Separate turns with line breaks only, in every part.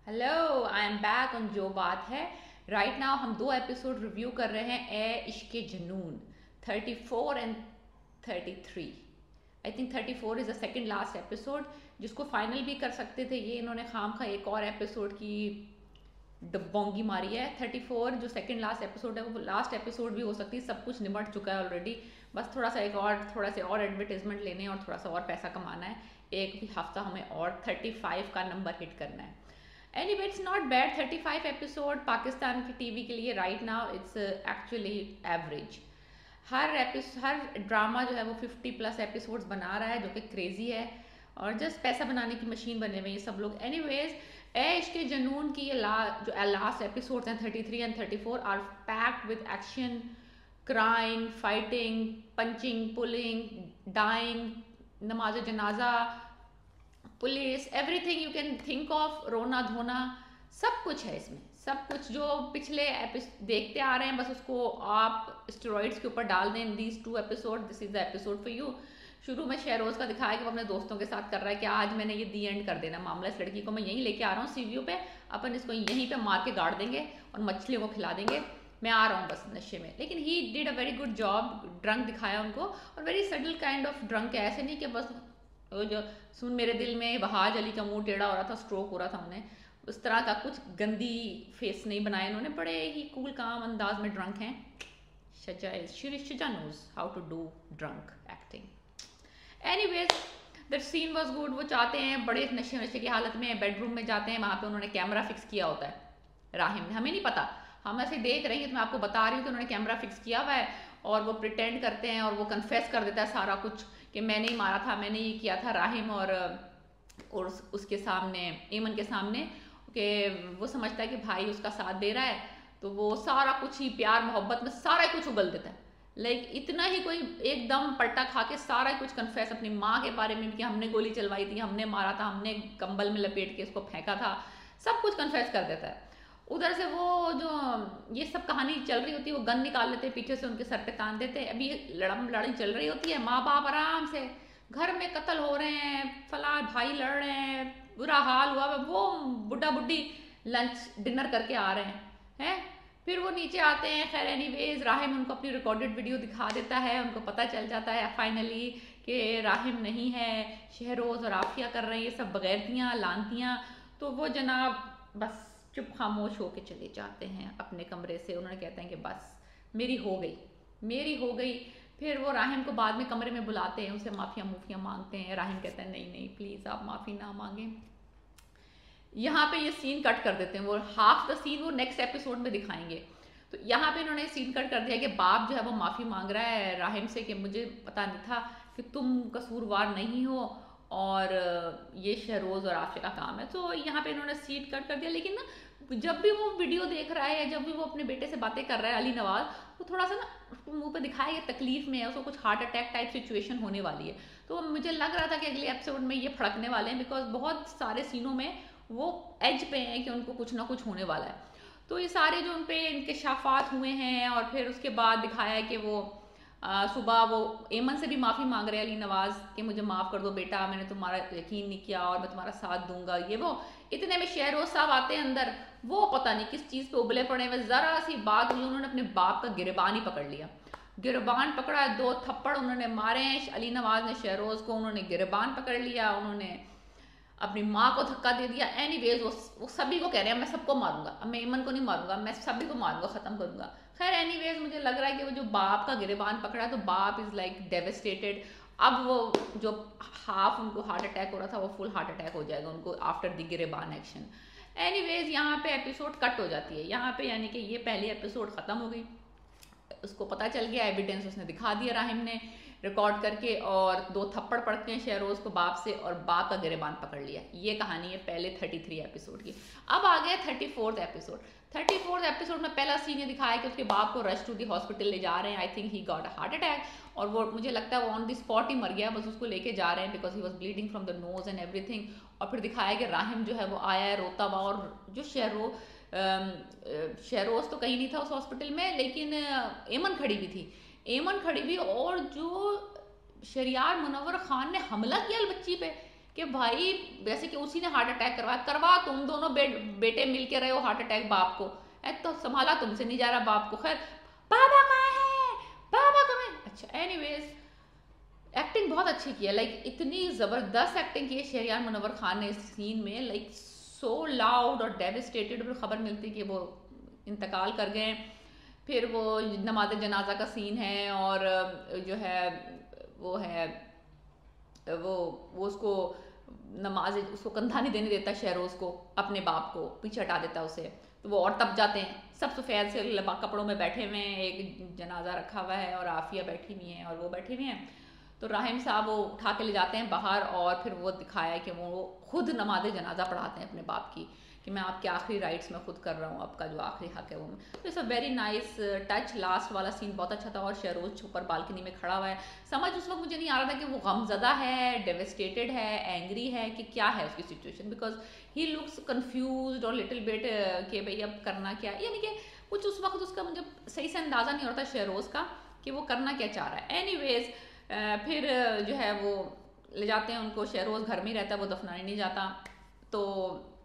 Hello, I am back on जो बात है। राइट नाउ हम दो एपिसोड रिव्यू कर रहे हैं ए इश्के जुनून 34 and 33। I think 34 is the second last episode, जिसको फाइनल भी कर सकते थे। ये इन्होंने खाम खा एक और एपिसोड की डब्बोंगी मारी है। 34 जो सेकंड लास्ट एपिसोड है वो लास्ट एपिसोड भी हो सकती है। सब कुछ निमट चुका है ऑलरेडी। बस थोड़ा से और एडवर्टीजमेंट लेने हैं और थोड़ा सा और पैसा कमाना है। एक भी हफ्ता हमें और 35 का नंबर हिट करना है। Anyway, it's not bad. 35 episode Pakistan की टीवी के लिए right now it's actually average. Her drama जो है वो 50+ एपिसोड्स बना रहा है, जो कि क्रेजी है और जस्ट पैसा बनाने की मशीन बने हुए ये सब लोग। एनीवेज, ए इश्क जुनून की ये जो लास्ट एपिसोड्स हैं 33 and 34 are packed with action, crime, fighting, punching, pulling, dying, नमाज जनाजा, police, everything you can think of, रोना धोना, सब कुछ है इसमें। सब कुछ जो पिछले देखते आ रहे हैं, बस उसको आप स्टेरॉइड्स के ऊपर डाल दें। These 2 episode, this is the episode for you. शुरू में शहरोज का दिखाया कि वो अपने दोस्तों के साथ कर रहा है कि आज मैंने ये दी एंड कर देना मामला, इस लड़की को मैं यहीं लेके आ रहा हूँ सीव्यू पे, अपन इसको यहीं पे मार के गाड़ देंगे और मछलियों को खिला देंगे, मैं आ रहा हूँ बस नशे में। लेकिन he did a very good job. Drunk दिखाया उनको, और वेरी सडल काइंड ऑफ ड्रंक है। ऐसे नहीं कि बस वो जो सुन मेरे दिल में वहाज अली का मुंह टेढ़ा हो रहा था, स्ट्रोक हो रहा था उन्हें, उस तरह का कुछ गंदी फेस नहीं बनाया इन्होंने। बड़े ही कूल काम अंदाज में ड्रंक हैं। Shiza knows how to do drunk acting. Anyways, that scene was good. वो चाहते हैं, बड़े नशे नशे की हालत में बेडरूम में जाते हैं, वहां पे उन्होंने कैमरा फिक्स किया होता है राहिम ने। हमें नहीं पता, हम ऐसे देख रहे हैं, तो मैं आपको बता रही हूँ कि उन्होंने कैमरा फिक्स किया हुआ है और वो प्रिटेंड करते हैं और वो कन्फेस कर देता है सारा कुछ कि मैंने ही मारा था, मैंने ये किया था। राहिम और उसके सामने, एमन के सामने, कि वो समझता है कि भाई उसका साथ दे रहा है, तो वो सारा कुछ ही प्यार मोहब्बत में सारा कुछ उगल देता है। लाइक इतना ही कोई एकदम पलटा खा के सारा कुछ कन्फेस, अपनी माँ के बारे में भी कि हमने गोली चलवाई थी, हमने मारा था, हमने कंबल में लपेट के इसको फेंका था, सब कुछ कन्फेस कर देता है। उधर से वो जो ये सब कहानी चल रही होती है, वो गन निकाल लेते, पीछे से उनके सर पे तान देते। अभी लड़ाई चल रही होती है, माँ बाप आराम से घर में कत्ल हो रहे हैं, फला भाई लड़ रहे हैं, बुरा हाल हुआ, वो बुढ़ा बुढ़ी लंच डिनर करके आ रहे हैं। फिर वो नीचे आते हैं। खैर एनीवेज, राहिम उनको अपनी रिकॉर्डेड वीडियो दिखा देता है। उनको पता चल जाता है फाइनली कि राहिम नहीं है, शहरोज और आफिया कर रहे हैं ये सब बगैरतियाँ लानतियाँ। तो वो जनाब बस चुप खामोश होके चले जाते हैं अपने कमरे से। उन्होंने कहते हैं कि बस मेरी हो गई, मेरी हो गई। फिर वो राहिम को बाद में कमरे में बुलाते हैं, उसे माफिया मुफिया मांगते हैं। राहिम कहता है नहीं नहीं प्लीज़ आप माफ़ी ना मांगें। यहाँ पे ये सीन कट कर देते हैं। वो हाफ द सीन वो नेक्स्ट एपिसोड में दिखाएंगे। तो यहाँ पे इन्होंने सीन कट कर दिया कि बाप जो है वो माफ़ी मांग रहा है राहिम से कि मुझे पता नहीं था कि तुम कसूरवार नहीं हो और ये शहरोज और आफिया का काम है। तो यहाँ पे इन्होंने सीन कट कर दिया। लेकिन ना, जब भी वो वीडियो देख रहा है या जब भी वो अपने बेटे से बातें कर रहा है अली नवाज, वो थोड़ा सा ना मुंह पे दिखाया ये तकलीफ में है, उसको कुछ हार्ट अटैक टाइप सिचुएशन होने वाली है। तो मुझे लग रहा था कि अगले एपिसोड में ये फड़कने वाले हैं, बिकॉज बहुत सारे सीनों में वो एज पे हैं कि उनको कुछ ना कुछ होने वाला है। तो ये सारे जो उनपे इंकशाफात हुए हैं, और फिर उसके बाद दिखाया है कि वो सुबह वो एमन से भी माफ़ी मांग रहे हैं अली नवाज कि मुझे माफ़ कर दो बेटा, मैंने तुम्हारा यकीन नहीं किया और मैं तुम्हारा साथ दूंगा, ये वो। इतने में शहरोज साहब आते हैं अंदर। वो पता नहीं किस चीज़ पे उबले पड़े हुए, ज़रा सी बात हुई, उन्होंने अपने बाप का गिरबान ही पकड़ लिया। गिरबान पकड़ा, 2 थप्पड़ उन्होंने मारे हैं अली नवाज ने शहरोज को, उन्होंने गिरबान पकड़ लिया, उन्होंने अपनी माँ को धक्का दे दिया। एनीवेज वो सभी को कह रहे हैं मैं सबको मारूंगा, अब मैं एमन को नहीं मारूंगा, मैं सभी को मारूंगा, खत्म करूंगा। खैर एनीवेज, मुझे लग रहा है कि वो जो बाप का गिरबान पकड़ा, तो बाप इज लाइक डेवेस्टेटेड। अब वो जो हाफ उनको हार्ट अटैक हो रहा था, वो फुल हार्ट अटैक हो जाएगा उनको आफ्टर द गिरबान एक्शन। एनीवेज, यहाँ पे एपिसोड कट हो जाती है। यहाँ पे यानी कि ये पहली एपिसोड खत्म हो गई। उसको पता चल गया, एविडेंस उसने दिखा दिया राहिम ने रिकॉर्ड करके, और 2 थप्पड़ पड़ते हैं शहरोज को बाप से, और बाप का गिरबान पकड़ लिया। ये कहानी है पहले 33 एपिसोड की। अब आ गया 34th एपिसोड। 34th एपिसोड में पहला सीन ये दिखाया कि उसके बाप को रश टू दी हॉस्पिटल ले जा रहे हैं। I think he got a heart attack, और वो मुझे लगता है वो ऑन द स्पॉट ही मर गया, बस उसको लेके जा रहे हैं because he was bleeding from the nose and everything. और फिर दिखाया कि राहिम जो है वो आया है रोता हुआ, और जो शहरोज तो कहीं नहीं था उस हॉस्पिटल में, लेकिन एमन खड़ी भी थी। एमन खड़ी भी, और जो शरियार मुनव्वर खान ने हमला किया बच्ची पे कि भाई जैसे कि उसी ने हार्ट अटैक करवा तुम दोनों बेटे मिल के रहे हो हार्ट अटैक बाप को, तो संभाला तुमसे नहीं जा रहा बाप को। खैर बाबा कहाँ है, बाबा कहाँ है। अच्छा एनीवेज एक्टिंग बहुत अच्छी की है, लाइक इतनी ज़बरदस्त एक्टिंग की है शहरियार मुनव्वर खान ने इस सीन में, लाइक सो लाउड और डेविस्टेटेड। फिर खबर मिलती कि वो इंतकाल कर गए। फिर वो नमाज जनाजा का सीन है और जो है वो है वो उसको नमाज उसको कंधा नहीं देने देता शहरोज़ को, अपने बाप को पीछे हटा देता उसे। तो वो और तब जाते हैं, सब सफ़ेद से कपड़ों में बैठे हुए हैं, एक जनाजा रखा हुआ है और आफिया बैठी हुई हैं और वो बैठे हुए हैं। तो राहिम साहब वो उठा के ले जाते हैं बाहर और फिर वो दिखाया है कि वो खुद नमाज जनाजा पढ़ाते हैं अपने बाप की, कि मैं आपके आखिरी राइट्स में खुद कर रहा हूँ, आपका जो आखिरी हक है वो। तो it's a very nice touch. Last वाला सीन बहुत अच्छा था और शहरोज ऊपर बालकनी में खड़ा हुआ है। समझ उस वक्त मुझे नहीं आ रहा था कि वो गमज़दा है, डेविस्टेटेड है, एंग्री है, कि क्या है उसकी situation, because he looks confuse और लिटिल बिट कि भाई अब करना क्या, यानी कि कुछ उस वक्त उसका मुझे सही से अंदाज़ा नहीं होता शहरोज़ का कि वो करना क्या चाह रहा है। एनीवेज फिर जो है वो ले जाते हैं उनको, शहरोज़ घर में ही रहता है, वो दफनाने नहीं जाता। तो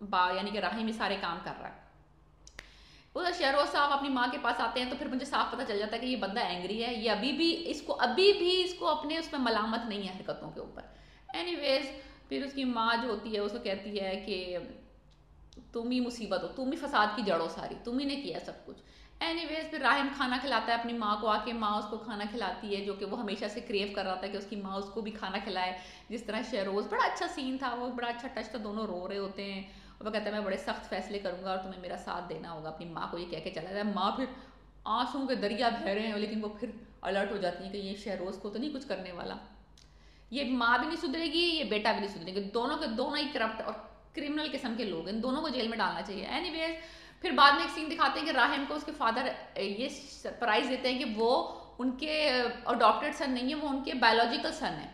यानी कि राहिम ही सारे काम कर रहा है। उधर शहरोज साहब अपनी माँ के पास आते हैं तो फिर मुझे साफ पता चल जाता है कि ये बंदा एंग्री है, ये अभी भी इसको अपने उसमें मलामत नहीं है हरकतों के ऊपर। एनीवेज फिर उसकी माँ जो होती है उसको कहती है कि तुम ही मुसीबत हो, तुम ही फसाद की जड़ हो सारी, तुम ही ने किया सब कुछ। एनीवेज फिर राहिम खाना खिलाता है अपनी माँ को आके, माँ उसको खाना खिलाती है, जो कि वो हमेशा से क्रेव कर रहा था कि उसकी माँ उसको भी खाना खिलाए जिस तरह शहरोज। बड़ा अच्छा सीन था वो, बड़ा अच्छा टच था, दोनों रो रहे होते हैं और वो कहता है मैं बड़े सख्त फैसले करूंगा और तुम्हें मेरा साथ देना होगा। अपनी माँ को ये कह के चला जाता है। माँ फिर आंसुओं के दरिया बह रहे हैं लेकिन वो फिर अलर्ट हो जाती है कि ये शहरोज को तो नहीं कुछ करने वाला, ये माँ भी नहीं सुधरेगी, ये बेटा भी नहीं सुधरेगी, दोनों के दोनों ही करप्ट और क्रिमिनल किस्म के लोग हैं, दोनों को जेल में डालना चाहिए। एनीवेज फिर बाद में एक सीन दिखाते हैं कि राहिम को उसके फादर ये सरप्राइज देते हैं कि वो उनके अडॉप्टेड सन नहीं है, वो उनके बायोलॉजिकल सन है।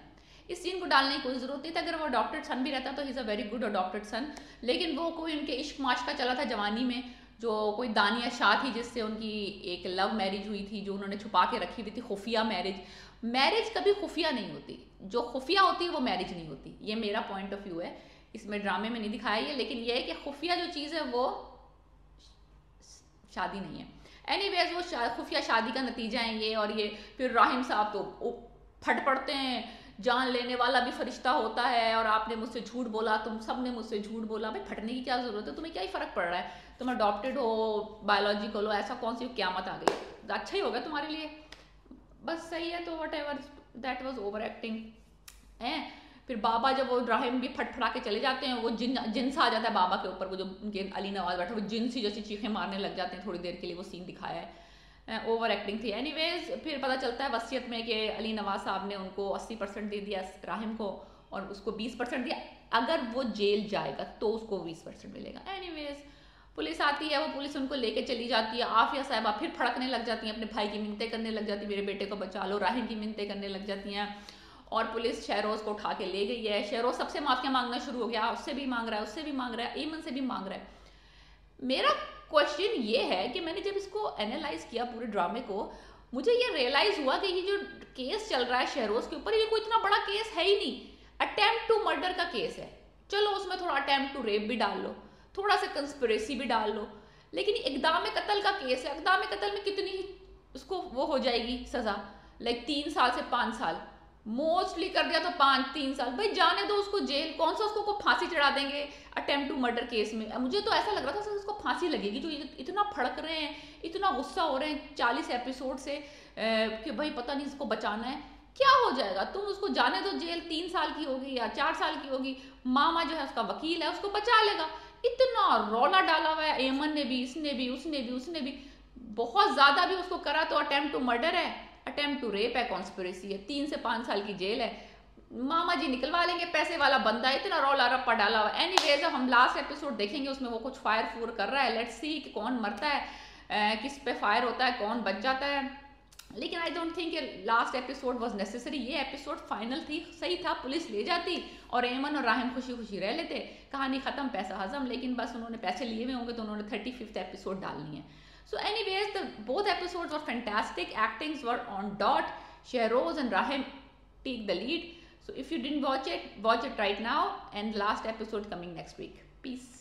इस सीन को डालने की कोई जरूरत नहीं था, अगर वो अडॉप्टेड सन भी रहता तो ही is a very good adopted son. लेकिन वो कोई उनके इश्क माश का चला था जवानी में, जो कोई दानिया शाह थी जिससे उनकी एक लव मैरिज हुई थी जो उन्होंने छुपा के रखी हुई थी, खुफिया मैरिज। मैरिज कभी खुफिया नहीं होती, जो खुफिया होती है वो मैरिज नहीं होती, ये मेरा पॉइंट ऑफ व्यू है। इसमें ड्रामे में नहीं दिखाया ये, लेकिन ये है कि खुफिया जो चीज़ है वो शादी नहीं है। एनीवेज वो खुफिया शादी का नतीजा है ये। और ये फिर राहिम साहब तो फट पड़ते हैं, जान लेने वाला भी फरिश्ता होता है और आपने मुझसे झूठ बोला, तुम सब ने मुझसे झूठ बोला। भाई फटने की क्या जरूरत है, तुम्हें क्या ही फर्क पड़ रहा है, तुम अडॉप्टेड हो, बायोलॉजिकल हो, ऐसा कौन सी क्यामत आ गई, अच्छा ही होगा तुम्हारे लिए, बस सही है। तो what ever, that was over acting है। फिर बाबा जब वो राहिम भी फटफड़ा के चले जाते हैं, वो जिन सा आ जाता है बाबा के ऊपर, वो जो उनके अली नवाज बैठा वो जिन सी जैसी चीखें मारने लग जाते हैं थोड़ी देर के लिए, वो सीन दिखाया है। ओवर एक्टिंग थी। एनीवेज फिर पता चलता है वसीयत में कि अली नवाज साहब ने उनको 80% दे दिया राहिम को और उसको 20% दिया, अगर वो जेल जाएगा तो उसको 20% मिलेगा। एनीवेज पुलिस आती है, वो पुलिस उनको लेके चली जाती है। आफिया साहिबा फिर फड़कने लग जाती हैं, अपने भाई की मिन्नतें करने लग जाती है, मेरे बेटे को बचा लो, राहिम की मिन्नतें करने लग जाती हैं। और पुलिस शहरोज को उठा के ले गई है। शहरोज सबसे माफिया मांगना शुरू हो गया, उससे भी मांग रहा है, उससे भी मांग रहा है, ईमन से भी मांग रहा है। मेरा क्वेश्चन ये है कि मैंने जब इसको एनालाइज किया पूरे ड्रामे को, मुझे ये रियलाइज हुआ कि ये जो केस चल रहा है शहरोज के ऊपर, ये कोई इतना बड़ा केस है ही नहीं। अटेम्प्ट टू मर्डर का केस है, चलो उसमें थोड़ा अटेम्प्ट टू रेप भी डाल लो, थोड़ा सा कंस्पिरेसी भी डाल लो, लेकिन इक़दाम कत्ल का केस है। इक़दाम कत्ल में कितनी उसको वो हो जाएगी सजा, लाइक 3 साल से 5 साल, मोस्टली कर दिया तो 5-3 साल, भाई जाने दो उसको जेल, कौन सा उसको फांसी चढ़ा देंगे अटेम्प्ट टू मर्डर केस में। मुझे तो ऐसा लग रहा था उसको फांसी लगेगी, जो इतना फड़क रहे हैं, इतना गुस्सा हो रहे हैं 40 एपिसोड से कि भाई पता नहीं इसको बचाना है, क्या हो जाएगा, तुम उसको जाने दो जेल, 3 साल की होगी या 4 साल की होगी, मामा जो है उसका वकील है उसको बचा लेगा। इतना रौला डाला हुआ है एमन ने भी, इसने भी, उसने भी बहुत ज्यादा भी उसको करा तो अटेम्प्ट टू मर्डर है, अटेम्प्ट टू रेप है, कॉन्स्पिरेसी है, 3 से 5 साल की जेल है, मामा जी निकलवा लेंगे, पैसे वाला बंदा, इतना रौला रप्पा डाला हुआ। एनीवेज हम लास्ट एपिसोड देखेंगे, उसमें वो कुछ फायर फूर कर रहा है, लेट्स सी कि कौन मरता है, किस पे फायर होता है, कौन बच जाता है। लेकिन I don't think last episode was necessary, ये एपिसोड फाइनल थी, सही था, पुलिस ले जाती और एमन और राहिम खुशी खुशी रह लेते, कहानी खत्म, पैसा हजम। लेकिन बस उन्होंने पैसे लिए हुए होंगे तो उन्होंने 35th एपिसोड डालनी है। So anyways, both episodes were fantastic. Actings were on dot. Shehroz and Rahim take the lead. So if you didn't watch it right now, and last episode coming next week. Peace.